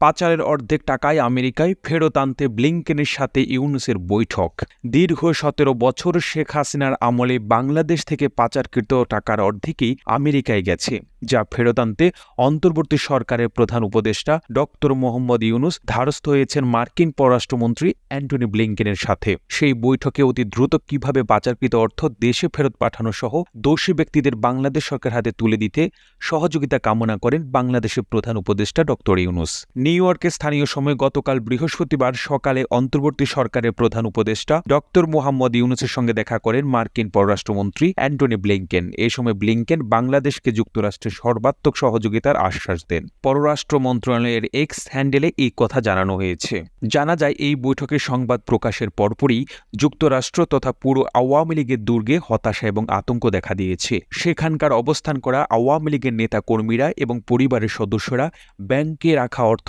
পাচারের অর্ধেক টাকায় আমেরিকায় ফেরত আনতে ব্লিংকেনের সাথে ইউনূসের বৈঠক। দীর্ঘ ১৭ বছর শেখ হাসিনার আমলে বাংলাদেশ থেকে পাচারকৃত টাকার অর্ধেকই আমেরিকায় গেছে, যা ফেরত আনতে অন্তর্বর্তী সরকারের প্রধান উপদেষ্টা ডক্টর মোহাম্মদ ইউনূস ধারস্থ হয়েছেন মার্কিন পররাষ্ট্রমন্ত্রী অ্যান্টনি ব্লিংকেনের সাথে। সেই বৈঠকে অতি দ্রুত কিভাবে পাচারকৃত অর্থ দেশে ফেরত পাঠানো সহ দোষী ব্যক্তিদের বাংলাদেশ সরকার হাতে তুলে দিতে সহযোগিতা কামনা করেন বাংলাদেশের প্রধান উপদেষ্টা ডক্টর ইউনূস। নিউ ইয়র্কে স্থানীয় সময় গতকাল বৃহস্পতিবার সকালে অন্তর্বর্তী সরকারের প্রধান উপদেষ্টা ডক্টর মোহাম্মদ ইউনূসের সঙ্গে দেখা করেন মার্কিন পররাষ্ট্রমন্ত্রী অ্যান্টনি ব্লিংকেন। এ সময় ব্লিংকেন বাংলাদেশকে যুক্তরাষ্ট্রের সর্বাত্মক সহযোগিতার আশ্বাস দেন। পররাষ্ট্র মন্ত্রণালয়ের এক্স হ্যান্ডেলে এই কথা জানানো হয়েছে। জানা যায়, এই বৈঠকের সংবাদ প্রকাশের পরপরই যুক্তরাষ্ট্র তথা পুরো আওয়ামী লীগের দুর্গে হতাশা এবং আতঙ্ক দেখা দিয়েছে। সেখানকার অবস্থান করা আওয়ামী লীগের নেতা কর্মীরা এবং পরিবারের সদস্যরা ব্যাংকে রাখা অর্থ